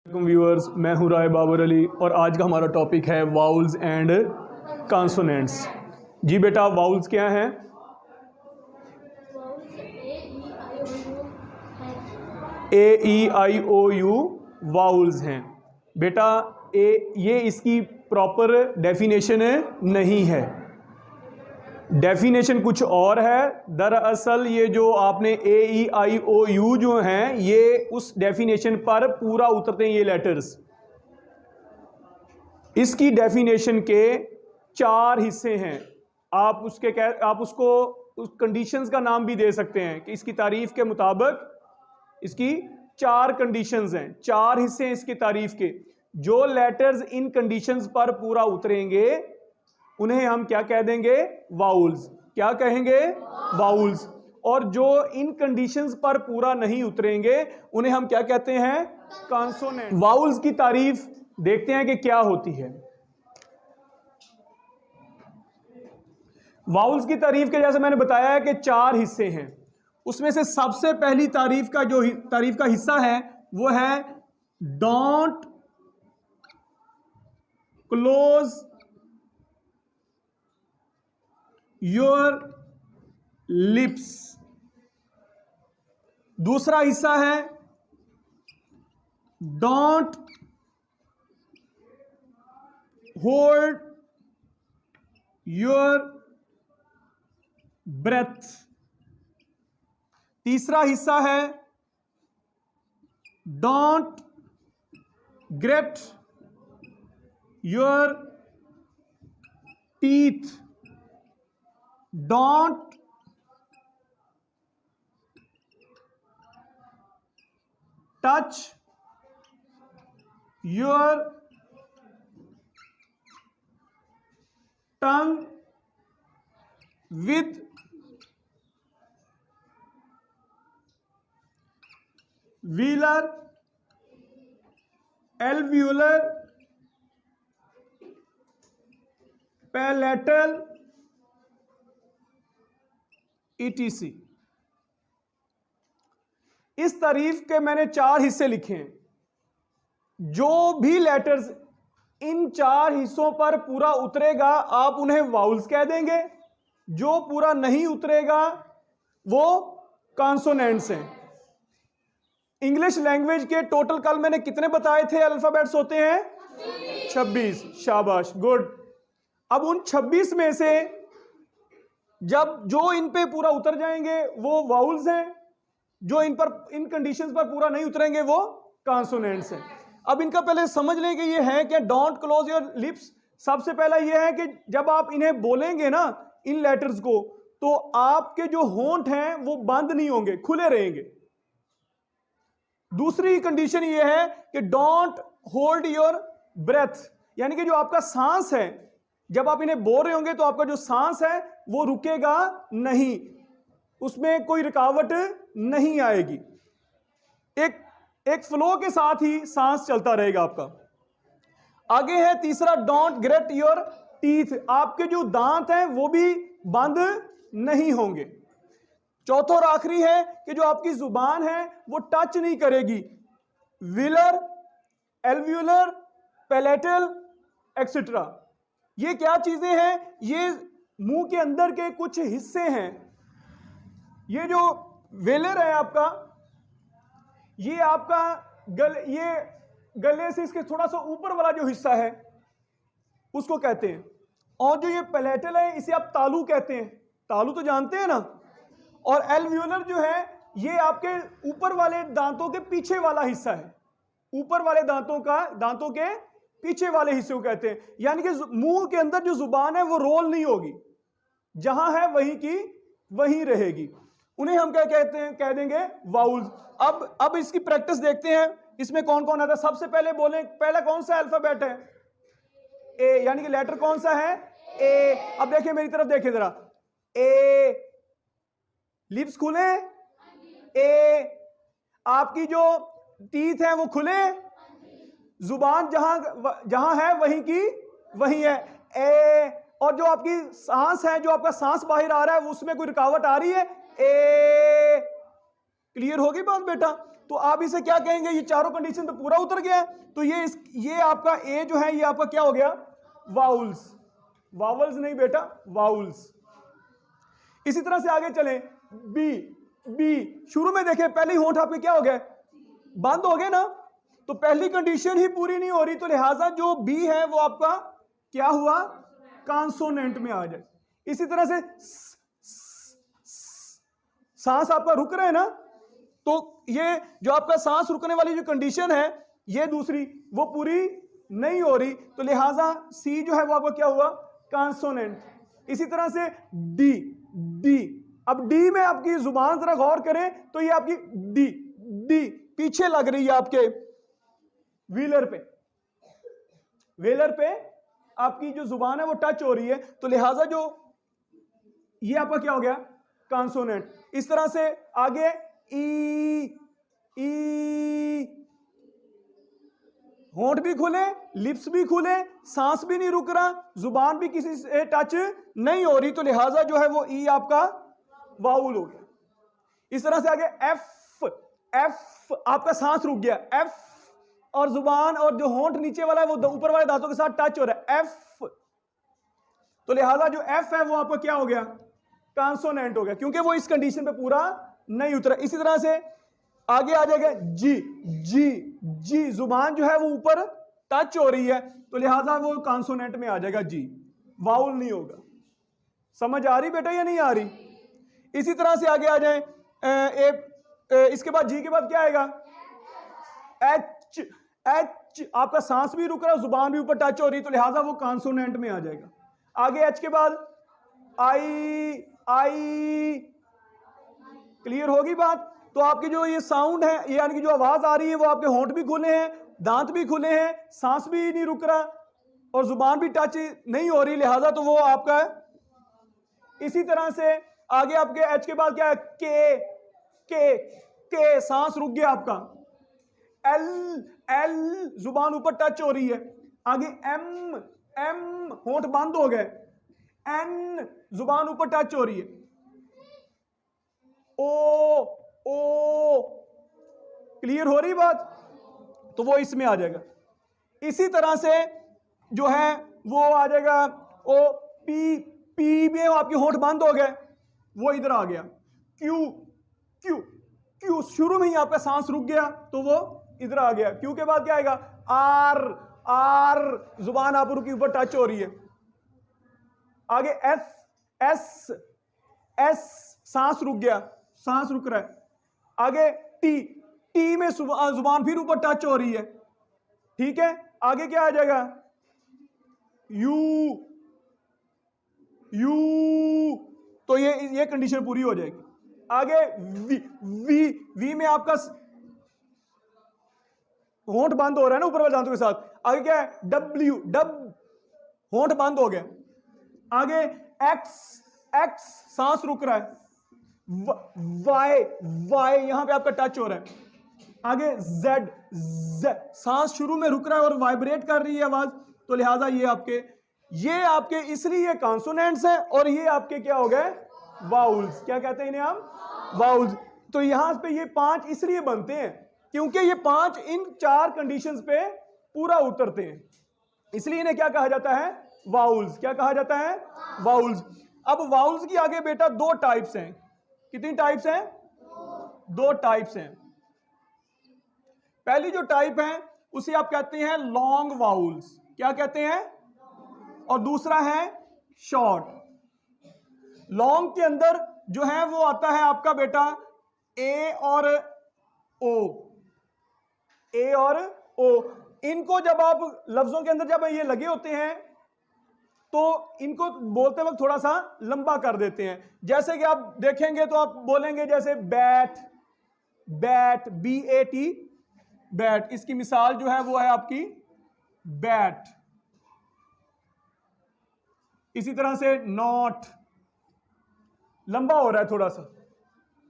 Viewers, मैं हूं राय बाबर अली और आज का हमारा टॉपिक है वाउल्स एंड कॉन्सोनेंट्स। जी बेटा, वाउल्स क्या हैं? ए ई आई ओ यू वाउल्स हैं बेटा। ये इसकी प्रॉपर डेफिनेशन नहीं है, डेफिनेशन कुछ और है। दरअसल ये जो आपने ए ई आई ओ यू जो हैं, ये उस डेफिनेशन पर पूरा उतरते हैं ये लेटर्स। इसकी डेफिनेशन के 4 हिस्से हैं। आप उसको उस कंडीशंस का नाम भी दे सकते हैं कि इसकी तारीफ के मुताबिक इसकी 4 कंडीशंस हैं, 4 हिस्से हैं इसकी तारीफ के। जो लेटर्स इन कंडीशंस पर पूरा उतरेंगे उन्हें हम क्या कह देंगे? वाउल्स। क्या कहेंगे? वाउल्स। और जो इन कंडीशंस पर पूरा नहीं उतरेंगे उन्हें हम क्या कहते हैं? कॉन्सोनेंट। वाउल्स की तारीफ देखते हैं कि क्या होती है। वाउल्स की तारीफ के जैसे मैंने बताया है कि 4 हिस्से हैं। उसमें से सबसे पहली तारीफ का हिस्सा है वो है डोंट क्लोज योर लिप्स। दूसरा हिस्सा है डोंट होल्ड योर ब्रेथ। तीसरा हिस्सा है don't grit your teeth. Don't touch your tongue with velar, alveolar, palatal, etc। इस तारीफ के मैंने 4 हिस्से लिखे हैं। जो भी लेटर्स इन 4 हिस्सों पर पूरा उतरेगा आप उन्हें वाउल्स कह देंगे। जो पूरा नहीं उतरेगा वो कॉन्सोनेंट्स हैं। इंग्लिश लैंग्वेज के टोटल कल मैंने कितने बताए थे अल्फाबेट्स होते हैं? 26। शाबाश, गुड। अब उन 26 में से जब जो इन पे पूरा उतर जाएंगे वो वाउल्स हैं, जो इन कंडीशंस पर पूरा नहीं उतरेंगे वो कॉन्सोनेंट्स हैं। अब इनका पहले समझ लें कि ये है कि डोंट क्लोज योर लिप्स। सबसे पहला ये है कि जब आप इन्हें बोलेंगे ना, इन लेटर्स को, तो आपके जो होंठ हैं वो बंद नहीं होंगे, खुले रहेंगे। दूसरी कंडीशन ये है कि डोंट होल्ड योर ब्रेथ, यानी कि जो आपका सांस है जब आप इन्हें बोल रहे होंगे तो आपका जो सांस है वो रुकेगा नहीं, उसमें कोई रुकावट नहीं आएगी। एक फ्लो के साथ ही सांस चलता रहेगा आपका। आगे है तीसरा डोंट ग्रिट योर टीथ, आपके जो दांत हैं वो भी बंद नहीं होंगे। चौथा और आखिरी है कि जो आपकी जुबान है वो टच नहीं करेगी। Wheeler, alveolar, palatal, etcetera. ये क्या चीजें हैं? ये मुंह के अंदर के कुछ हिस्से हैं। ये जो वेलर है आपका, ये आपका ये गले से इसके थोड़ा सा ऊपर वाला जो हिस्सा है उसको कहते हैं। और जो ये पैलेटल है इसे आप तालू कहते हैं। तालू तो जानते हैं ना। और एल्व्यूलर जो है ये आपके ऊपर वाले दांतों के पीछे वाला हिस्सा है। ऊपर वाले दांतों के पीछे वाले हिस्से को कहते हैं। यानी कि मुंह के अंदर जो जुबान है वो रोल नहीं होगी, जहां है वहीं की वहीं रहेगी। उन्हें हम क्या कहते हैं? कह देंगे वाउल्स। अब इसकी प्रैक्टिस देखते हैं, इसमें कौन कौन आता है। सबसे पहले बोलें, पहला कौन सा अल्फाबेट है? ए, यानी कि लेटर कौन सा है? ए। अब देखिए मेरी तरफ देखिए जरा। ए, लिप्स खुले, ए। आपकी जो टीथ है वो खुले, जुबान जहां है वहीं की वहीं है, ए। और जो आपकी सांस है, जो आपका सांस बाहर आ रहा है उसमें कोई रुकावट आ रही है? ए। क्लियर होगी बात बेटा? तो आप इसे क्या कहेंगे, ये चारों कंडीशन तो पूरा उतर गया है, तो ये आपका ए जो है ये आपका क्या हो गया, वाउल्स। वावल्स नहीं बेटा, वाउल्स। इसी तरह से आगे चलें, बी। बी शुरू में देखें पहले होंठ आपके क्या हो गए, बंद हो गए ना, तो पहली कंडीशन ही पूरी नहीं हो रही, तो लिहाजा जो बी है वो आपका क्या हुआ, कॉन्सोनेंट में आ जाए। इसी तरह से सांस आपका रुक रहा है ना, तो ये जो आपका सांस रुकने वाली जो कंडीशन है ये दूसरी वो पूरी नहीं हो रही, तो लिहाजा सी जो है वो आपका क्या हुआ, कॉन्सोनेंट। इसी तरह से डी। डी, अब डी में आपकी जुबान जरा गौर करें तो ये आपकी डी, डी पीछे लग रही है आपके व्हीलर पे, व्हीलर पे आपकी जो जुबान है वो टच हो रही है, तो लिहाजा जो ये आपका क्या हो गया, कॉन्सोनेंट। इस तरह से आगे ई। ई, होंठ भी खुले, लिप्स भी खुले, सांस भी नहीं रुक रहा, जुबान भी किसी से टच नहीं हो रही, तो लिहाजा जो है वो ई आपका वाउल हो गया। इस तरह से आगे एफ। एफ आपका सांस रुक गया, एफ और जुबान और जो होंठ नीचे वाला है वो ऊपर वाले दांतों के साथ टच हो रहा है, एफ, तो लिहाजा जो एफ है वो आपका क्या हो गया, कॉन्सोनेंट हो गया, क्योंकि वो इस कंडीशन पे पूरा नहीं उतरा। इसी तरह से आगे आ जाएगा जी। जी, जी जुबान जो है वो ऊपर टच हो रही है, तो लिहाजा वो कॉन्सोनेंट में आ जाएगा जी, वाउल नहीं होगा। समझ आ रही बेटा या नहीं आ रही? इसी तरह से आगे आ जाए, इसके बाद जी के बाद क्या आएगा, एच। एच आपका सांस भी रुक रहा है, जुबान भी ऊपर टच हो रही है, तो लिहाजा वो कॉन्सोनेंट में आ जाएगा। आगे एच के बाद आई। आई, क्लियर होगी बात? तो आपकी जो ये साउंड है, ये यानी कि जो आवाज आ रही है वो आपके होंठ भी खुले हैं, दांत भी खुले हैं, सांस भी नहीं रुक रहा और जुबान भी टच नहीं हो रही, लिहाजा तो वो आपका है। इसी तरह से आगे आपके एच के बाद क्या है, के। के, के सांस रुक गया आपका। एल। एल जुबान ऊपर टच हो रही है। आगे एम। एम होंठ बंद हो गए। एन जुबान ऊपर टच हो रही है। ओ। ओ, क्लियर हो रही बात? तो वो इसमें आ जाएगा। इसी तरह से जो है वो आ जाएगा ओ। पी। पी में आपके होंठ बंद हो गए, वो इधर आ गया। क्यू। क्यू। क्यू शुरू में ही आपका सांस रुक गया, तो वो इधर आ गया। क्यू के बाद क्या आएगा, आर। आर जुबान आप की ऊपर टच हो रही है। आगे एस। एस। एस सांस रुक गया, सांस रुक रहा है। आगे टी। टी में जुबान फिर ऊपर टच हो रही है, ठीक है। आगे क्या आ जाएगा, यू। यू, तो ये कंडीशन पूरी हो जाएगी। आगे वी। वी। वी में आपका होंठ बंद हो रहा है ना ऊपर वाले दांतों के साथ। आगे क्या है, डब्ल्यू। डब होंठ बंद हो गए। आगे एक्स। एक्स सांस रुक रहा है। वाई। वाई यहां पे आपका टच हो रहा है। आगे जेड। जेड सांस शुरू में रुक रहा है और वाइब्रेट कर रही है आवाज, तो लिहाजा ये आपके इसलिए कॉन्सोनेंट्स हैं और ये आपके क्या हो गए, वाउल्स। क्या कहते हैं इन्हें हम, वाउल्स। तो यहां पे ये 5 इसलिए बनते हैं क्योंकि ये 5 इन 4 कंडीशंस पे पूरा उतरते हैं, इसलिए इन्हें क्या कहा जाता है, वाउल्स। क्या कहा जाता है, वाउल्स। अब वाउल्स की आगे बेटा 2 टाइप्स हैं। कितनी टाइप्स हैं, 2 टाइप्स हैं। पहली जो टाइप है उसे आप कहते हैं लॉन्ग वाउल्स। क्या कहते हैं, और दूसरा है शॉर्ट। लॉन्ग के अंदर जो है वो आता है आपका बेटा ए और ओ। ए और ओ, इनको जब आप लफ्जों के अंदर जब ये लगे होते हैं तो इनको बोलते वक्त थोड़ा सा लंबा कर देते हैं। जैसे कि आप देखेंगे तो आप बोलेंगे जैसे बैट। Bat, BAT, bat. इसकी मिसाल जो है वो है आपकी बैट। इसी तरह से नॉट, लंबा हो रहा है थोड़ा सा।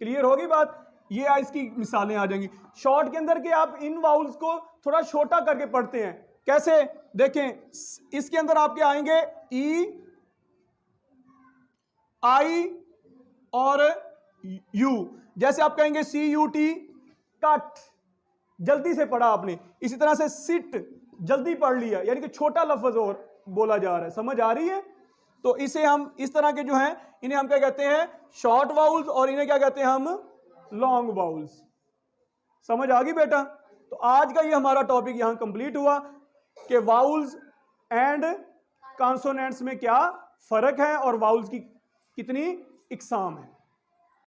क्लियर होगी बात? ये इसकी मिसालें आ जाएंगी। शॉर्ट के अंदर के आप इन वाउल्स को थोड़ा छोटा करके पढ़ते हैं। कैसे, देखें इसके अंदर आपके आएंगे ई, आई और यू। जैसे आप कहेंगे CUT, कट। जल्दी से पढ़ा आपने। इसी तरह से सिट, जल्दी पढ़ लिया, यानी कि छोटा लफ्ज और बोला जा रहा है, समझ आ रही है। तो इसे हम इस तरह के जो हैं इन्हें हम क्या कहते हैं, शॉर्ट वाउल्स, और इन्हें क्या कहते हैं हम, लॉन्ग वाउल्स। समझ आ गई बेटा। तो आज का ये हमारा टॉपिक यहां कंप्लीट हुआ कि वाउल्स एंड कॉन्सोनेंट्स में क्या फर्क है और वाउल्स की कितनी इकसाम है।